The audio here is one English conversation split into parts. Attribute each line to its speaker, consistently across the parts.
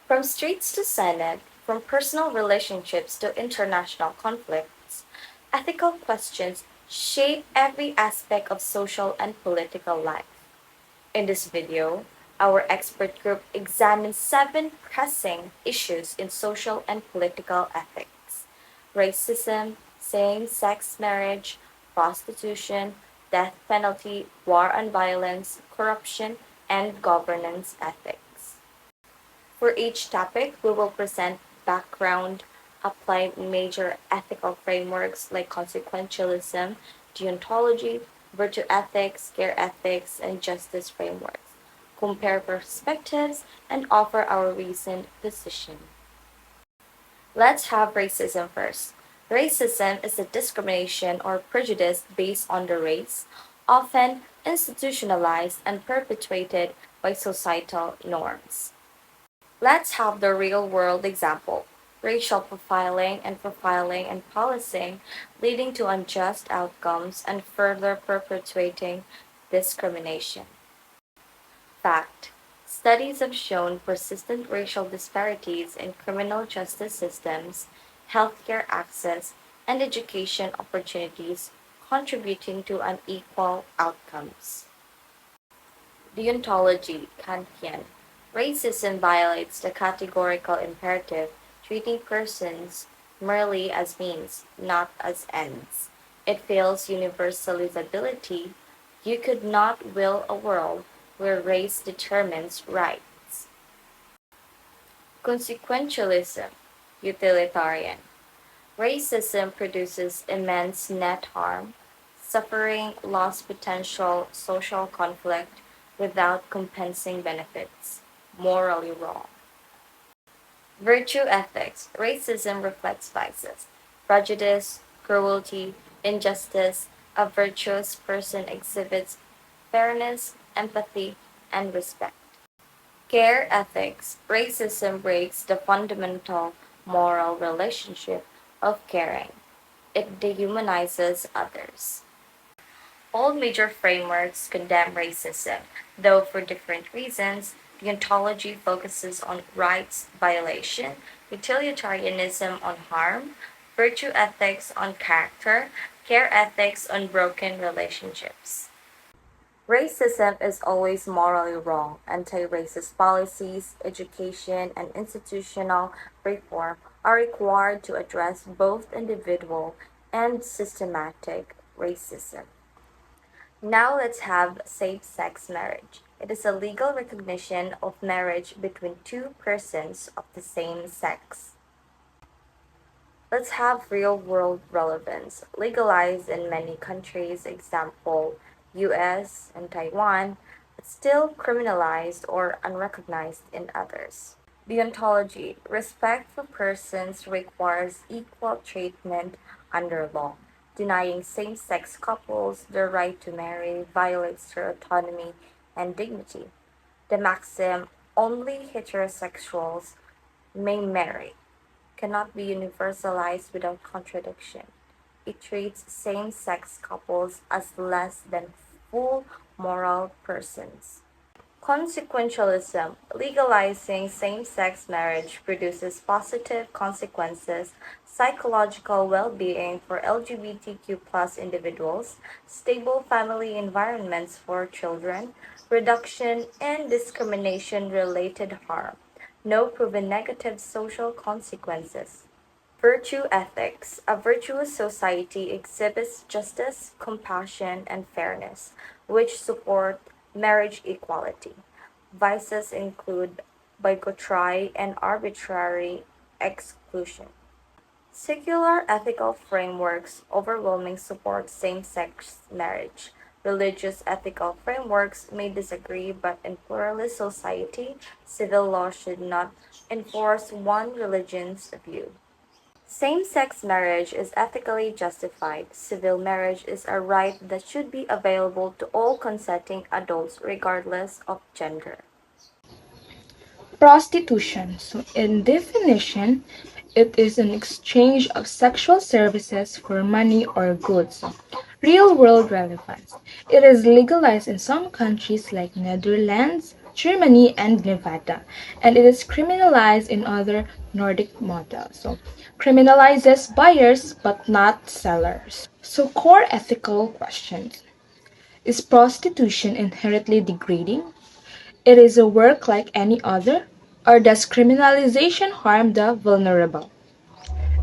Speaker 1: From streets to Senate, from personal relationships to international conflicts, ethical questions shape every aspect of social and political life. In this video, our expert group examines 7 pressing issues in social and political ethics: racism, same sex marriage, prostitution, death penalty, war on violence, corruption, and governance ethics. For each topic, we will present background, apply major ethical frameworks like consequentialism, deontology, virtue ethics, care ethics, and justice frameworks, compare perspectives, and offer our reasoned position. Let's have racism first. Racism is a discrimination or prejudice based on the race, often institutionalized and perpetuated by societal norms. Let's have the real-world example: racial profiling and policing leading to unjust outcomes and further perpetuating discrimination. Fact: studies have shown persistent racial disparities in criminal justice systems, healthcare access, and education opportunities contributing to unequal outcomes. Deontology, Kantian. Racism violates the categorical imperative, treating persons merely as means, not as ends. It fails universalizability. You could not will a world where race determines rights. Consequentialism, utilitarian. Racism produces immense net harm, suffering, lost potential, social conflict without compensating benefits. Morally wrong. Virtue ethics. Racism reflects vices: prejudice, cruelty, injustice. A virtuous person exhibits fairness, empathy, and respect. Care ethics. Racism breaks the fundamental moral relationship of caring. It dehumanizes others. All major frameworks condemn racism, though for different reasons. Deontology focuses on rights violation, utilitarianism on harm, virtue ethics on character, care ethics on broken relationships. Racism is always morally wrong. Anti-racist policies, education, and institutional reform are required to address both individual and systematic racism. Now let's have same-sex marriage. It is a legal recognition of marriage between two persons of the same sex. Let's have real-world relevance. Legalized in many countries, example US and Taiwan, but still criminalized or unrecognized in others. Deontology. Respect for persons requires equal treatment under law. Denying same-sex couples their right to marry violates their autonomy and dignity. The maxim, only heterosexuals may marry, cannot be universalized without contradiction. It treats same-sex couples as less than full moral persons. Consequentialism. Legalizing same-sex marriage produces positive consequences: psychological well-being for LGBTQ+ individuals, stable family environments for children, reduction in discrimination-related harm, no proven negative social consequences. Virtue ethics. A virtuous society exhibits justice, compassion, and fairness, which support marriage equality. Vices include bigotry and arbitrary exclusion. Secular ethical frameworks overwhelmingly support same-sex marriage. Religious ethical frameworks may disagree, but in pluralist society, civil law should not enforce one religion's view. Same-sex marriage is ethically justified. Civil marriage is a right that should be available to all consenting adults regardless of gender.
Speaker 2: Prostitution. So, in definition, it is an exchange of sexual services for money or goods. Real world relevance. It is legalized in some countries like Netherlands, Germany, and Nevada, and it is criminalized in other Nordic models. So, criminalizes buyers but not sellers. So, core ethical questions. Is prostitution inherently degrading? It is a work like any other? Or does criminalization harm the vulnerable?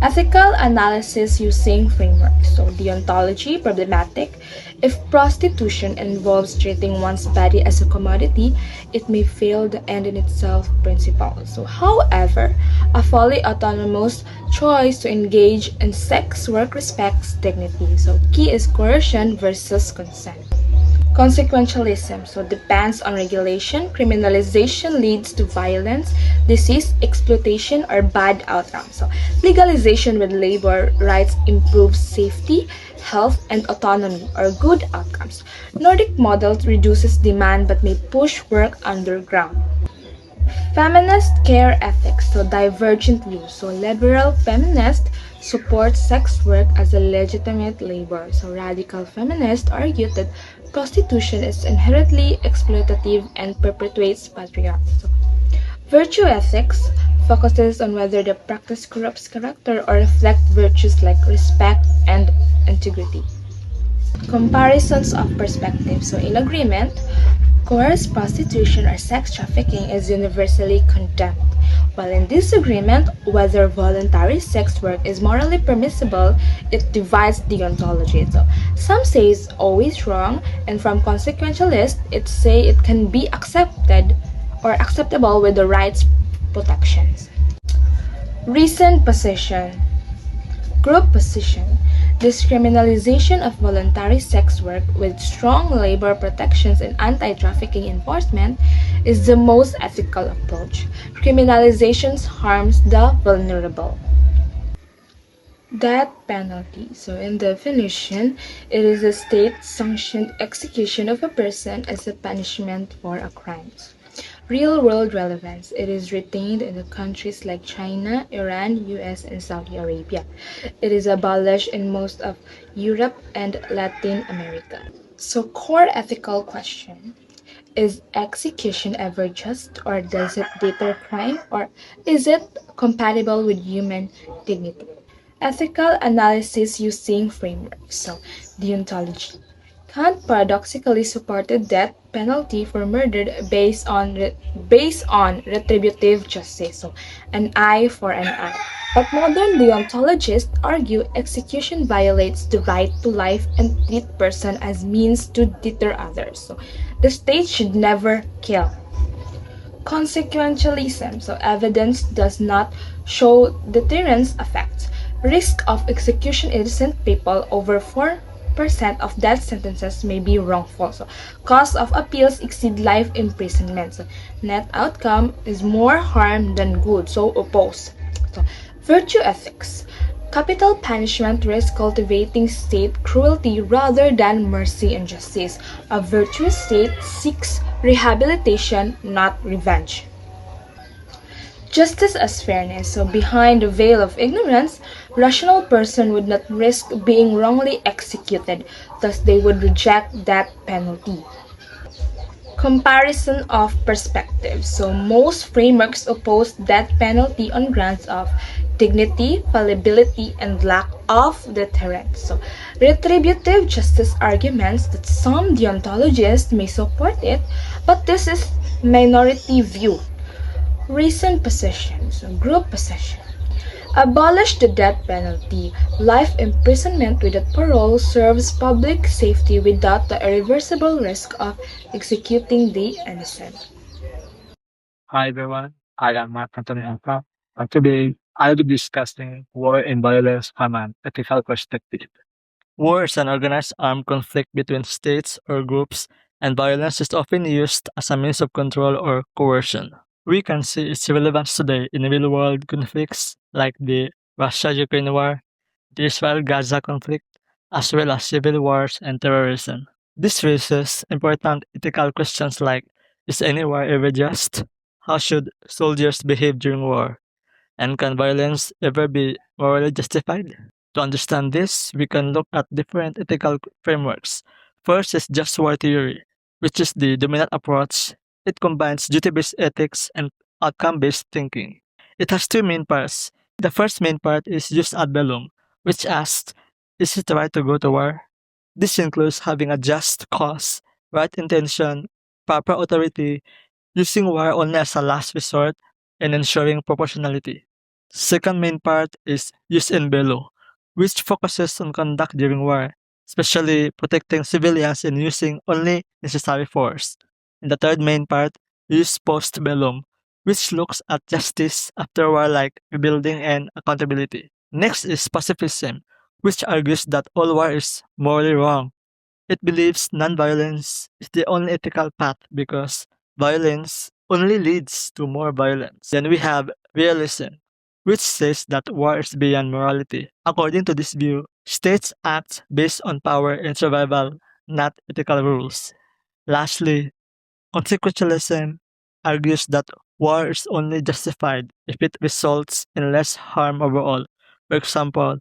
Speaker 2: Ethical analysis using frameworks. So, deontology problematic. If prostitution involves treating one's body as a commodity, it may fail the end in itself principle. So, however, a fully autonomous choice to engage in sex work respects dignity. So, key is coercion versus consent. Consequentialism, so depends on regulation. Criminalization leads to violence, disease, exploitation, or bad outcomes. So legalization with labor rights improves safety, health, and autonomy, or good outcomes. Nordic model reduces demand but may push work underground. Feminist care ethics, so divergent views. So liberal feminists support sex work as a legitimate labor. So radical feminists argue that prostitution is inherently exploitative and perpetuates patriarchy. So, virtue ethics focuses on whether the practice corrupts character or reflects virtues like respect and integrity. Comparisons of perspective. So in agreement, coerced prostitution or sex trafficking is universally condemned, while in disagreement whether voluntary sex work is morally permissible, it divides the ontology. So some say it's always wrong, and from consequentialists, it say it can be accepted or acceptable with the rights protections. Recent position. Group position. Discriminalization of voluntary sex work with strong labor protections and anti-trafficking enforcement is the most ethical approach. Criminalization harms the vulnerable. Death penalty. So, in definition, it is a state sanctioned execution of a person as a punishment for a crime. Real world relevance. It is retained in the countries like China, Iran, US, and Saudi Arabia. It is abolished in most of Europe and Latin America. So, core ethical question. Is execution ever just, or does it deter crime, or is it compatible with human dignity? Ethical analysis using frameworks. So, deontology. Kant paradoxically supported death penalty for murder based on retributive justice, so an eye for an eye. But modern deontologists argue execution violates the right to life and treat person as means to deter others. So the state should never kill. Consequentialism, so evidence does not show deterrence effects. Risk of execution innocent people over 4% of death sentences may be wrongful. So cost of appeals exceed life imprisonment. So net outcome is more harm than good. So oppose. So virtue ethics. Capital punishment risks cultivating state cruelty rather than mercy and justice. A virtuous state seeks rehabilitation, not revenge. Justice as fairness. So behind the veil of ignorance, rational person would not risk being wrongly executed, thus they would reject that penalty. Comparison of perspectives. So most frameworks oppose death penalty on grounds of dignity, fallibility, and lack of deterrence. So retributive justice arguments that some deontologists may support it, but this is minority view. Recent positions, group position. Abolish the death penalty. Life imprisonment without parole serves public safety without the irreversible risk of executing the innocent.
Speaker 3: Hi everyone, I am Mark Anthony Alpha, and today I'll be discussing war and violence from an ethical perspective. War is an organized armed conflict between states or groups, and violence is often used as a means of control or coercion. We can see its relevance today in real world conflicts like the Russia Ukraine war, the Israel Gaza conflict, as well as civil wars and terrorism. This raises important ethical questions like: is any war ever just? How should soldiers behave during war? And can violence ever be morally justified? To understand this, we can look at different ethical frameworks. First is just war theory, which is the dominant approach It combines duty-based ethics and outcome-based thinking. It has two main parts. The first main part is jus ad bellum, which asks, is it right to go to war? This includes having a just cause, right intention, proper authority, using war only as a last resort, and ensuring proportionality. Second main part is jus in bello, which focuses on conduct during war, especially protecting civilians and using only necessary force. And the third main part is post bellum, which looks at justice after war like rebuilding and accountability. Next is pacifism, which argues that all war is morally wrong. It believes nonviolence is the only ethical path because violence only leads to more violence. Then we have realism, which says that war is beyond morality. According to this view, states act based on power and survival, not ethical rules. Lastly, consequentialism argues that war is only justified if it results in less harm overall. For example,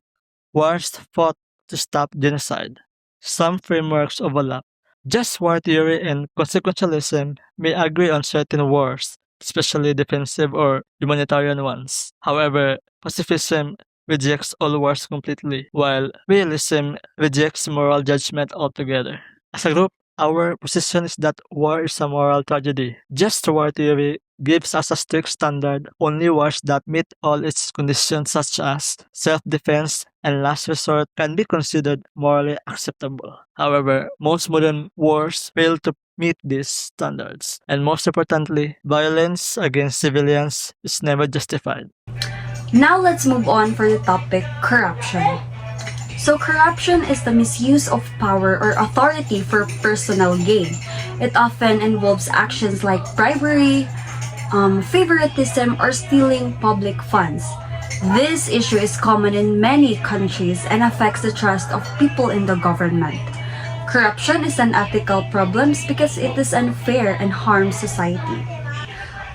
Speaker 3: wars fought to stop genocide. Some frameworks overlap. Just war theory and consequentialism may agree on certain wars, especially defensive or humanitarian ones. However, pacifism rejects all wars completely, while realism rejects moral judgment altogether. As a group, our position is that war is a moral tragedy. Just war theory gives us a strict standard. Only wars that meet all its conditions, such as self-defense and last resort, can be considered morally acceptable. However, most modern wars fail to meet these standards. And most importantly, violence against civilians is never justified.
Speaker 4: Now let's move on for the topic corruption. So corruption is the misuse of power or authority for personal gain. It often involves actions like bribery, favoritism, or stealing public funds. This issue is common in many countries and affects the trust of people in the government. Corruption is an ethical problem because it is unfair and harms society.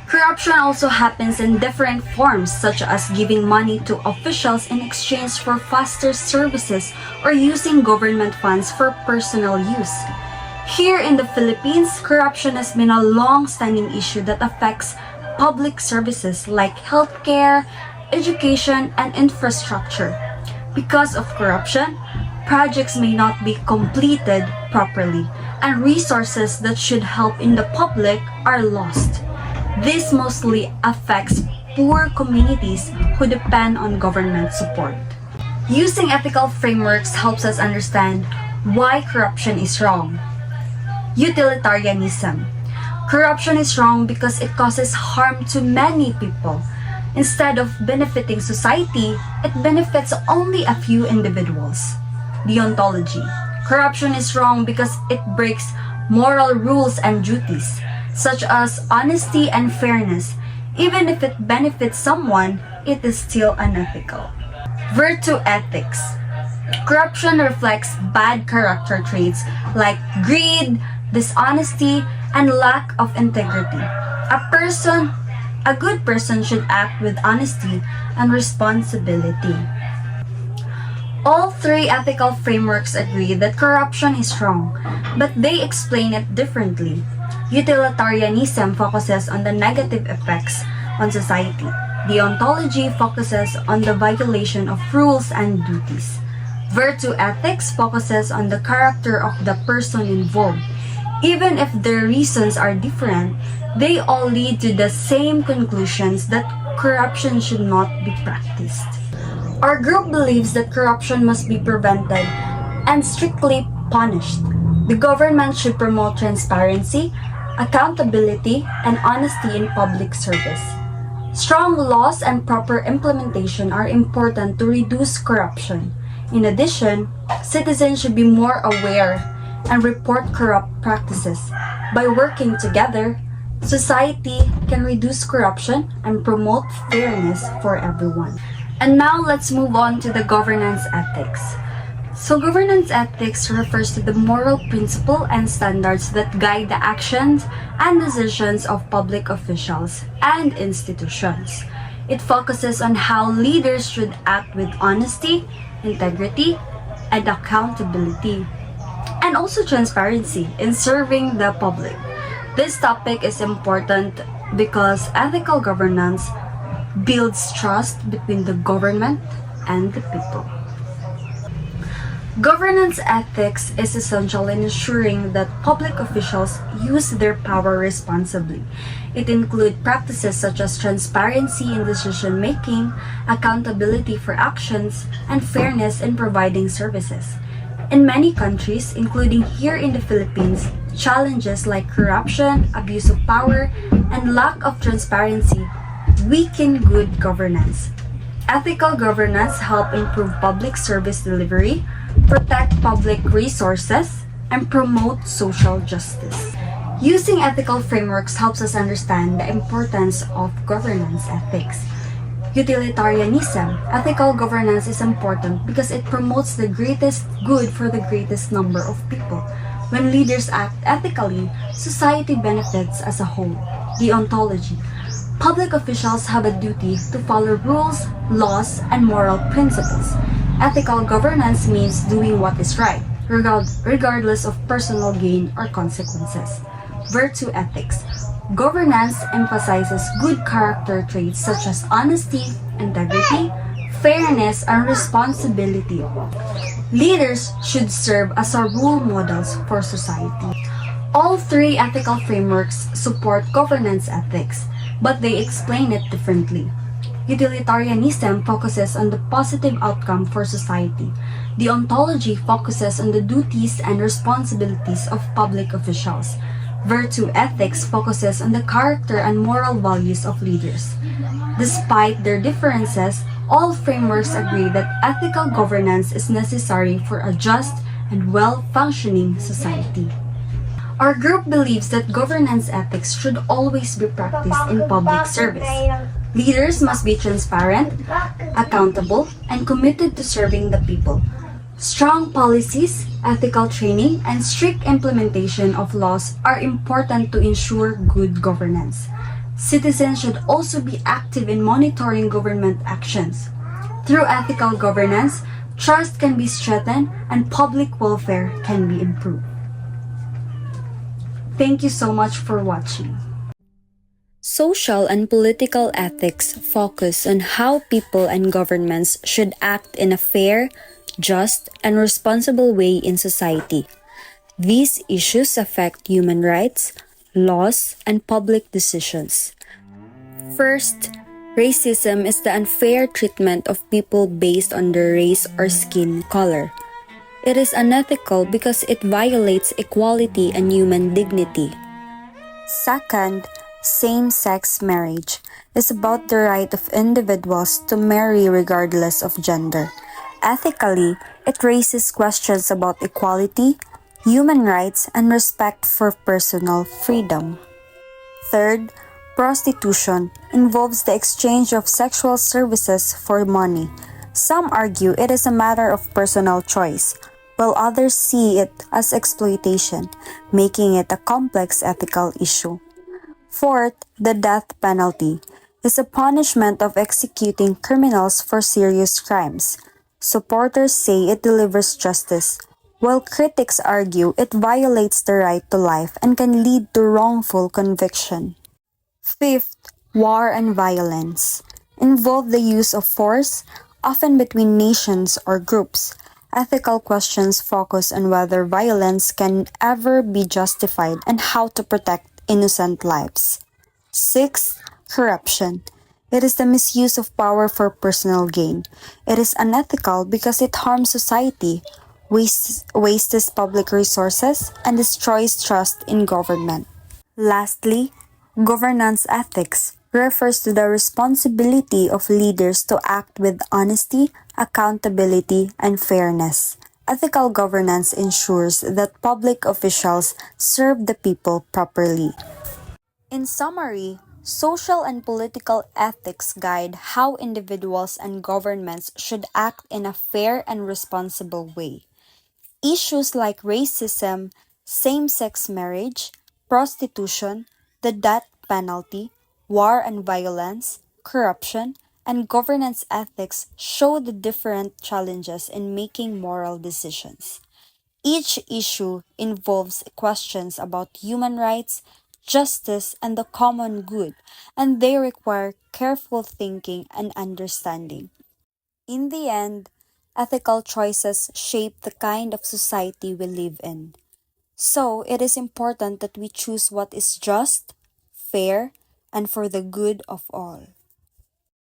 Speaker 4: Corruption also happens in different forms, such as giving money to officials in exchange for faster services or using government funds for personal use. Here in the Philippines, corruption has been a long-standing issue that affects public services like healthcare, education, and infrastructure. Because of corruption, projects may not be completed properly, and resources that should help in the public are lost. This mostly affects poor communities who depend on government support. Using ethical frameworks helps us understand why corruption is wrong. Utilitarianism. Corruption is wrong because it causes harm to many people. Instead of benefiting society, it benefits only a few individuals. Deontology. Corruption is wrong because it breaks moral rules and duties, such as honesty and fairness. Even if it benefits someone, it is still unethical. Virtue ethics. Corruption reflects bad character traits like greed, dishonesty, and lack of integrity. A good person should act with honesty and responsibility. All three ethical frameworks agree that corruption is wrong, but they explain it differently. Utilitarianism focuses on the negative effects on society. Deontology focuses on the violation of rules and duties. Virtue ethics focuses on the character of the person involved. Even if their reasons are different, they all lead to the same conclusions that corruption should not be practiced. Our group believes that corruption must be prevented and strictly punished. The government should promote transparency, accountability, and honesty in public service. Strong laws and proper implementation are important to reduce corruption. In addition, citizens should be more aware and report corrupt practices. By working together, society can reduce corruption and promote fairness for everyone. And now let's move on to the governance ethics. So governance ethics refers to the moral principle and standards that guide the actions and decisions of public officials and institutions. It focuses on how leaders should act with honesty, integrity, and accountability, and also transparency in serving the public. This topic is important because ethical governance builds trust between the government and the people. Governance ethics is essential in ensuring that public officials use their power responsibly. It includes practices such as transparency in decision making, accountability for actions, and fairness in providing services. In many countries, including here in the Philippines, challenges like corruption, abuse of power, and lack of transparency weaken good governance. Ethical governance help improve public service delivery, protect public resources, and promote social justice. Using ethical frameworks helps us understand the importance of governance ethics. Utilitarianism. Ethical governance is important because it promotes the greatest good for the greatest number of people. When leaders act ethically, society benefits as a whole. Deontology. Public officials have a duty to follow rules, laws, and moral principles. Ethical governance means doing what is right, regardless of personal gain or consequences. Virtue ethics. Governance emphasizes good character traits such as honesty, integrity, fairness, and responsibility. Leaders should serve as our role models for society. All three ethical frameworks support governance ethics, but they explain it differently. Utilitarianism focuses on the positive outcome for society. Deontology focuses on the duties and responsibilities of public officials. Virtue ethics focuses on the character and moral values of leaders. Despite their differences, all frameworks agree that ethical governance is necessary for a just and well-functioning society. Our group believes that governance ethics should always be practiced in public service. Leaders must be transparent, accountable, and committed to serving the people. Strong policies, ethical training, and strict implementation of laws are important to ensure good governance. Citizens should also be active in monitoring government actions. Through ethical governance, trust can be strengthened and public welfare can be improved. Thank you so much for watching.
Speaker 5: Social and political ethics focus on how people and governments should act in a fair, just, and responsible way in society. These issues affect human rights, laws, and public decisions. First, racism is the unfair treatment of people based on their race or skin color. It is unethical because it violates equality and human dignity. Second, same-sex marriage is about the right of individuals to marry regardless of gender. Ethically, it raises questions about equality, human rights, and respect for personal freedom. Third, prostitution involves the exchange of sexual services for money. Some argue it is a matter of personal choice, while others see it as exploitation, making it a complex ethical issue. Fourth, the death penalty is a punishment of executing criminals for serious crimes. Supporters say it delivers justice, while critics argue it violates the right to life and can lead to wrongful conviction. Fifth, war and violence involve the use of force, often between nations or groups. Ethical questions focus on whether violence can ever be justified and how to protect innocent lives. Sixth, corruption. It is the misuse of power for personal gain. It is unethical because it harms society, wastes public resources, and destroys trust in government. Lastly, governance ethics refers to the responsibility of leaders to act with honesty, accountability, and fairness. Ethical governance ensures that public officials serve the people properly. In summary, social and political ethics guide how individuals and governments should act in a fair and responsible way. Issues like racism, same-sex marriage, prostitution, the death penalty, war and violence, corruption, and governance ethics show the different challenges in making moral decisions. Each issue involves questions about human rights, justice, and the common good, and they require careful thinking and understanding. In the end, ethical choices shape the kind of society we live in. So, it is important that we choose what is just, fair, and for the good of all.